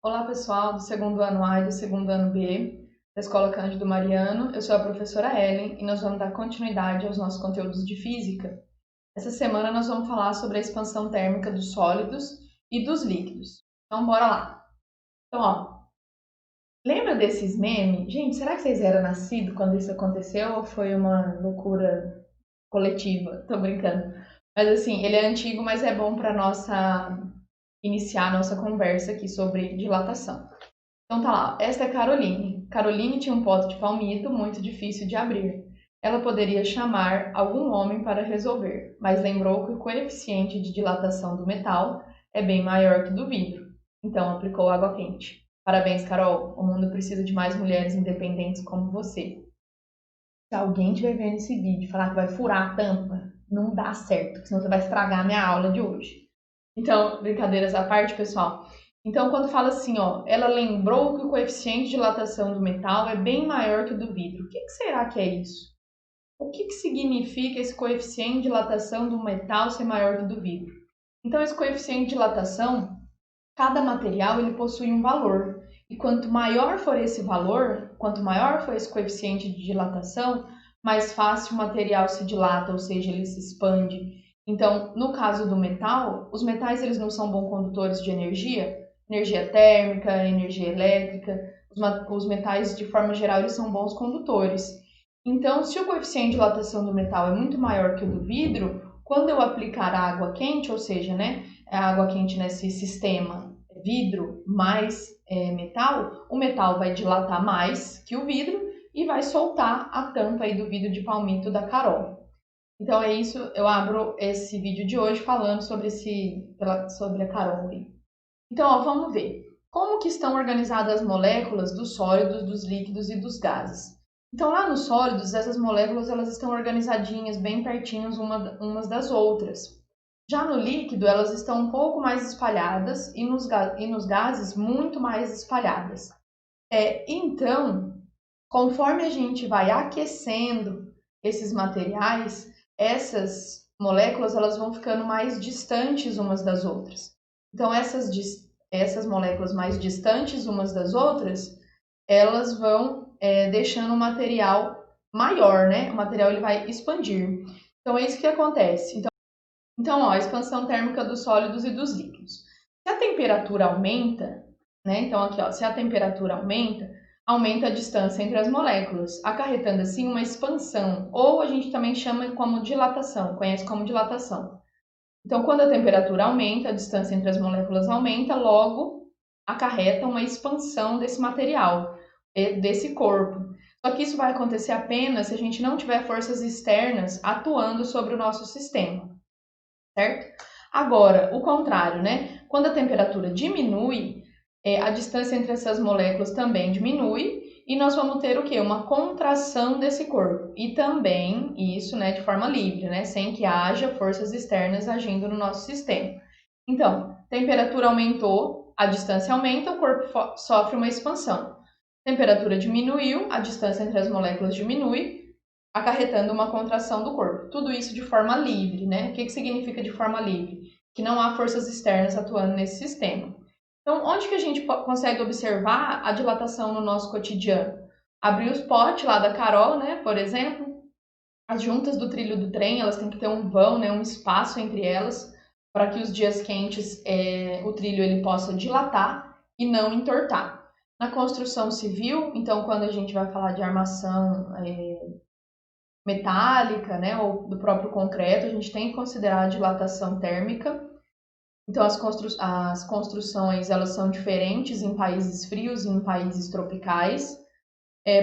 Olá, pessoal do segundo ano A e do segundo ano B da Escola Cândido Mariano. Eu sou a professora Ellen e nós vamos dar continuidade aos nossos conteúdos de física. Essa semana nós vamos falar sobre a expansão térmica dos sólidos e dos líquidos. Então, bora lá. Então, lembra desses memes? Gente, será que vocês eram nascidos quando isso aconteceu ou foi uma loucura coletiva? Tô brincando. Mas assim, ele é antigo, mas é bom para iniciar a nossa conversa aqui sobre dilatação. Então tá lá, esta é Caroline. Caroline tinha um pote de palmito muito difícil de abrir. Ela poderia chamar algum homem para resolver, mas lembrou que o coeficiente de dilatação do metal é bem maior que do vidro. Então aplicou água quente. Parabéns, Carol. O mundo precisa de mais mulheres independentes como você. Se alguém estiver vendo esse vídeo e falar que vai furar a tampa, não dá certo, senão você vai estragar a minha aula de hoje. Então, brincadeiras à parte, pessoal. Então, quando fala assim, ela lembrou que o coeficiente de dilatação do metal é bem maior que o do vidro. O que será que é isso? O que significa esse coeficiente de dilatação do metal ser maior que o do vidro? Então, esse coeficiente de dilatação, cada material ele possui um valor. E quanto maior for esse valor, quanto maior for esse coeficiente de dilatação, mais fácil o material se dilata, ou seja, ele se expande. Então, no caso do metal, os metais eles não são bons condutores de energia, energia térmica, energia elétrica. Os metais, de forma geral, eles são bons condutores. Então, se o coeficiente de dilatação do metal é muito maior que o do vidro, quando eu aplicar água quente, ou seja, a água quente nesse sistema vidro mais metal, o metal vai dilatar mais que o vidro e vai soltar a tampa aí do vidro de palmito da Carol. Então é isso, eu abro esse vídeo de hoje falando sobre a Carol aí. Então, vamos ver. Como que estão organizadas as moléculas dos sólidos, dos líquidos e dos gases? Então, lá nos sólidos, essas moléculas elas estão organizadinhas, bem pertinhas umas das outras. Já no líquido, elas estão um pouco mais espalhadas e nos gases, muito mais espalhadas. Então, conforme a gente vai aquecendo esses materiais, essas moléculas elas vão ficando mais distantes umas das outras. Então, essas moléculas mais distantes umas das outras, elas vão deixando o material maior, né? O material ele vai expandir. Então, é isso que acontece. Então, a expansão térmica dos sólidos e dos líquidos. Se a temperatura aumenta, né? Então, aqui, se a temperatura aumenta, aumenta a distância entre as moléculas, acarretando assim uma expansão, ou a gente também chama como dilatação, conhece como dilatação. Então, quando a temperatura aumenta, a distância entre as moléculas aumenta, logo acarreta uma expansão desse material, desse corpo. Só que isso vai acontecer apenas se a gente não tiver forças externas atuando sobre o nosso sistema, certo? Agora, o contrário, né? Quando a temperatura diminui, a distância entre essas moléculas também diminui e nós vamos ter o quê? Uma contração desse corpo. E também isso, né, de forma livre, né, sem que haja forças externas agindo no nosso sistema. Então, temperatura aumentou, a distância aumenta, o corpo sofre uma expansão. Temperatura diminuiu, a distância entre as moléculas diminui, acarretando uma contração do corpo. Tudo isso de forma livre, né? O que significa de forma livre? Que não há forças externas atuando nesse sistema. Então, onde que a gente consegue observar a dilatação no nosso cotidiano? Abrir os potes lá da Carol, né? Por exemplo, as juntas do trilho do trem, elas têm que ter um vão, né? Um espaço entre elas, para que os dias quentes o trilho ele possa dilatar e não entortar. Na construção civil, então, quando a gente vai falar de armação metálica, né, ou do próprio concreto, a gente tem que considerar a dilatação térmica. Então, as construções elas são diferentes em países frios e em países tropicais.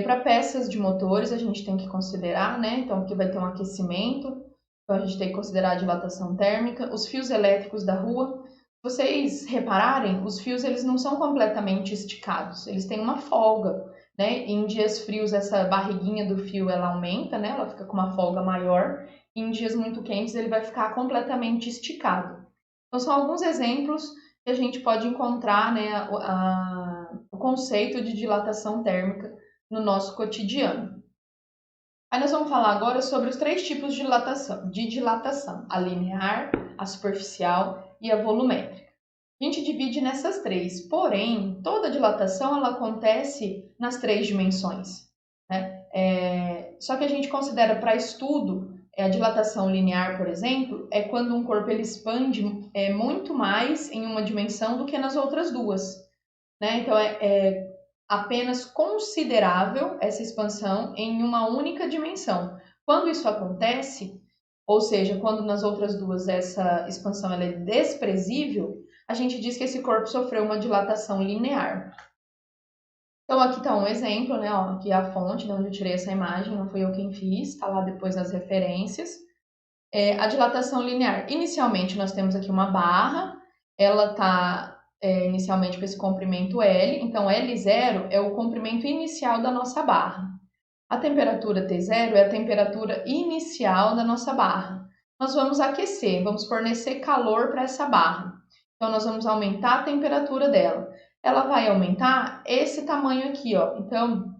Para peças de motores, a gente tem que considerar, né? Então, porque vai ter um aquecimento, então a gente tem que considerar a dilatação térmica. Os fios elétricos da rua, se vocês repararem, os fios eles não são completamente esticados, eles têm uma folga, né? Em dias frios, essa barriguinha do fio ela aumenta, né? Ela fica com uma folga maior. E em dias muito quentes, ele vai ficar completamente esticado. Então, são alguns exemplos que a gente pode encontrar, né, o conceito de dilatação térmica no nosso cotidiano. Aí nós vamos falar agora sobre os três tipos de dilatação: a linear, a superficial e a volumétrica. A gente divide nessas três, porém, toda dilatação ela acontece nas três dimensões, né? Só que a gente considera para estudo, a dilatação linear, por exemplo, é quando um corpo ele expande muito mais em uma dimensão do que nas outras duas, né? Então, é apenas considerável essa expansão em uma única dimensão. Quando isso acontece, ou seja, quando nas outras duas essa expansão ela é desprezível, a gente diz que esse corpo sofreu uma dilatação linear. Então, aqui está um exemplo, né? Ó, aqui é a fonte de onde eu tirei essa imagem, não fui eu quem fiz, está lá depois nas referências. A dilatação linear. Inicialmente, nós temos aqui uma barra, ela está inicialmente com esse comprimento L, então L0 é o comprimento inicial da nossa barra. A temperatura T0 é a temperatura inicial da nossa barra. Nós vamos aquecer, vamos fornecer calor para essa barra. Então, nós vamos aumentar a temperatura dela. Ela vai aumentar esse tamanho aqui, ó. Então,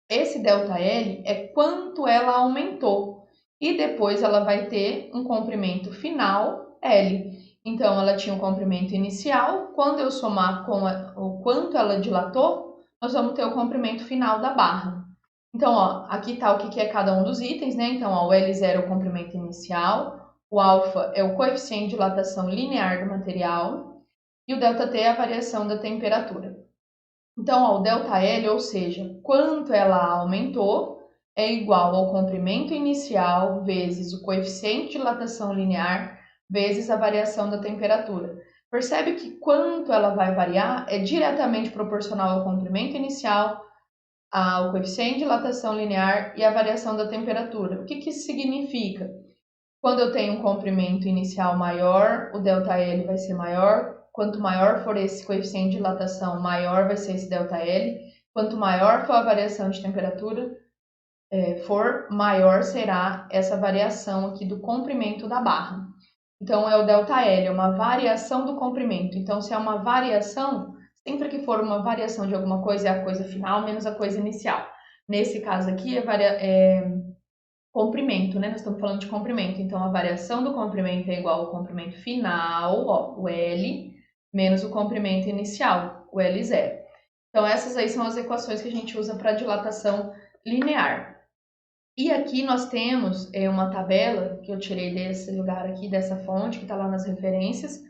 esse ΔL é quanto ela aumentou. E depois ela vai ter um comprimento final, L. Então, ela tinha um comprimento inicial. Quando eu somar com o quanto ela dilatou, nós vamos ter o comprimento final da barra. Então, ó, aqui está o que é cada um dos itens, né? Então, ó, o L0 é o comprimento inicial, o alfa é o coeficiente de dilatação linear do material e o ΔT é a variação da temperatura. Então, ó, o ΔL, ou seja, quanto ela aumentou, é igual ao comprimento inicial vezes o coeficiente de dilatação linear vezes a variação da temperatura. Percebe que quanto ela vai variar é diretamente proporcional ao comprimento inicial, ao coeficiente de dilatação linear e à variação da temperatura. O que isso significa? Quando eu tenho um comprimento inicial maior, o ΔL vai ser maior. Quanto maior for esse coeficiente de dilatação, maior vai ser esse ΔL. Quanto maior for a variação de temperatura, maior será essa variação aqui do comprimento da barra. Então, é o ΔL, é uma variação do comprimento. Então, se é uma variação, sempre que for uma variação de alguma coisa, é a coisa final menos a coisa inicial. Nesse caso aqui, comprimento, né? Nós estamos falando de comprimento. Então, a variação do comprimento é igual ao comprimento final, ó, o L, menos o comprimento inicial, o L0. Então, essas aí são as equações que a gente usa para dilatação linear. E aqui nós temos uma tabela que eu tirei desse lugar aqui, dessa fonte, que está lá nas referências.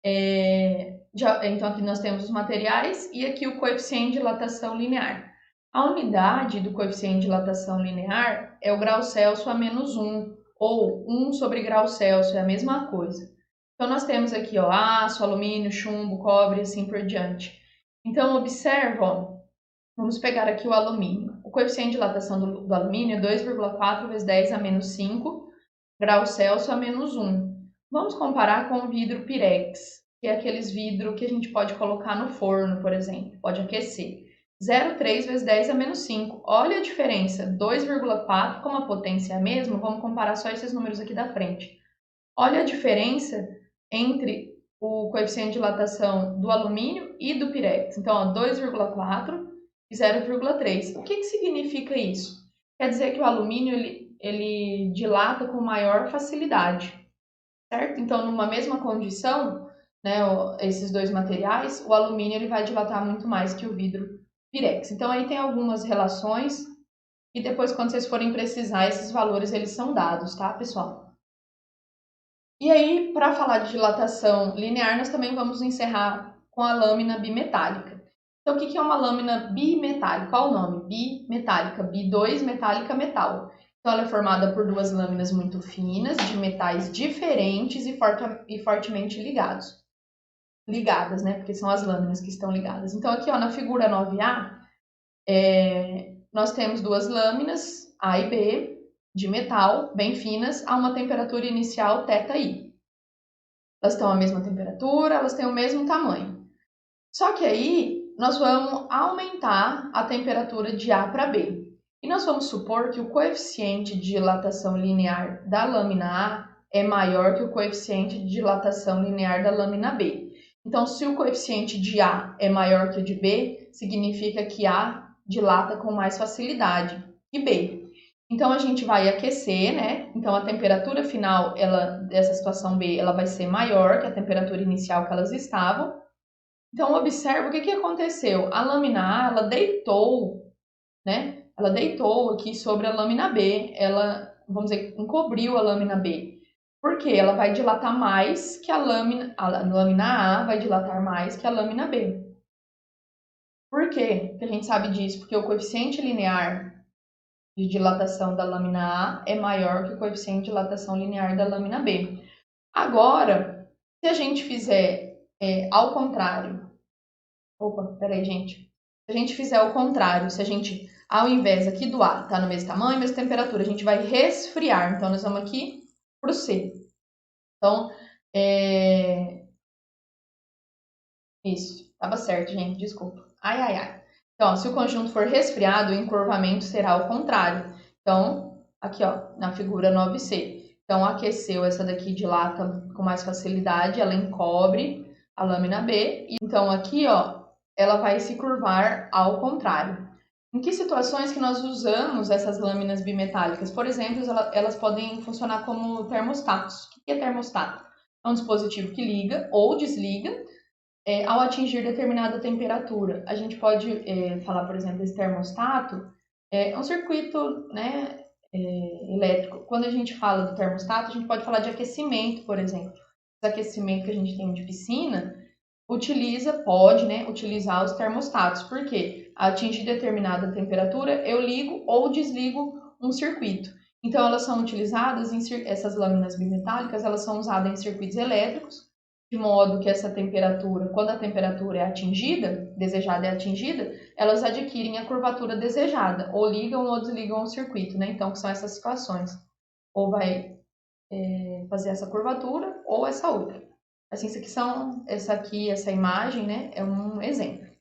Então, aqui nós temos os materiais e aqui o coeficiente de dilatação linear. A unidade do coeficiente de dilatação linear é o grau Celsius a menos 1, ou 1 sobre grau Celsius, é a mesma coisa. Então, nós temos aqui ó, aço, alumínio, chumbo, cobre e assim por diante. Então, observa, ó, vamos pegar aqui o alumínio. O coeficiente de dilatação do alumínio é 2,4 vezes 10 a menos 5 graus Celsius a menos 1. Vamos comparar com o vidro Pirex, que é aqueles vidros que a gente pode colocar no forno, por exemplo, pode aquecer. 0,3 vezes 10 a menos 5. Olha a diferença, 2,4, como a potência é a mesma, vamos comparar só esses números aqui da frente. Olha a diferença entre o coeficiente de dilatação do alumínio e do Pirex. Então, 2,4 e 0,3. O que significa isso? Quer dizer que o alumínio ele dilata com maior facilidade, certo? Então, numa mesma condição, né, esses dois materiais, o alumínio ele vai dilatar muito mais que o vidro Pirex. Então, aí tem algumas relações e depois, quando vocês forem precisar, esses valores eles são dados, tá, pessoal? E aí, para falar de dilatação linear, nós também vamos encerrar com a lâmina bimetálica. Então, o que é uma lâmina bimetálica? Qual o nome? Bimetálica, bi2 metálica metal. Então, ela é formada por duas lâminas muito finas, de metais diferentes e fortemente ligadas, né? Porque são as lâminas que estão ligadas. Então, aqui ó, na figura 9A, nós temos duas lâminas, A e B, de metal, bem finas, a uma temperatura inicial θI. Elas estão à mesma temperatura, elas têm o mesmo tamanho. Só que aí, nós vamos aumentar a temperatura de A para B. E nós vamos supor que o coeficiente de dilatação linear da lâmina A é maior que o coeficiente de dilatação linear da lâmina B. Então, se o coeficiente de A é maior que o de B, significa que A dilata com mais facilidade que B. Então, a gente vai aquecer, né? Então, a temperatura final dessa situação B ela vai ser maior que a temperatura inicial que elas estavam. Então, observa o que aconteceu. A lâmina A, ela deitou, né? Ela deitou aqui sobre a lâmina B. Ela, vamos dizer, encobriu a lâmina B. Por quê? Ela vai dilatar mais que a lâmina A vai dilatar mais que a lâmina B. Por quê que a gente sabe disso? Porque o coeficiente linear de dilatação da lâmina A é maior que o coeficiente de dilatação linear da lâmina B. Agora, se a gente fizer ao contrário, opa, peraí, gente. Se a gente fizer o contrário, se a gente, ao invés aqui do A tá no mesmo tamanho, mesma temperatura, a gente vai resfriar. Então, nós vamos aqui pro C. Então, isso, estava certo, gente, desculpa. Ai, ai, ai. Então, ó, se o conjunto for resfriado, o encurvamento será ao contrário. Então, aqui, ó, na figura 9C. Então, aqueceu, essa daqui dilata com mais facilidade, ela encobre a lâmina B. Então, aqui, ó, ela vai se curvar ao contrário. Em que situações que nós usamos essas lâminas bimetálicas? Por exemplo, elas podem funcionar como termostatos. O que é termostato? É um dispositivo que liga ou desliga ao atingir determinada temperatura. A gente pode falar, por exemplo, esse termostato é um circuito, né, elétrico. Quando a gente fala do termostato, a gente pode falar de aquecimento, por exemplo. Esse aquecimento que a gente tem de piscina pode, né, utilizar os termostatos. Por quê? A atingir determinada temperatura, eu ligo ou desligo um circuito. Então, elas são utilizadas essas lâminas bimetálicas, elas são usadas em circuitos elétricos, de modo que essa temperatura, quando a temperatura é atingida, desejada é atingida, elas adquirem a curvatura desejada, ou ligam ou desligam o circuito, né? Então, que são essas situações. Ou vai fazer essa curvatura, ou essa outra. Assim, essa imagem, né, é um exemplo.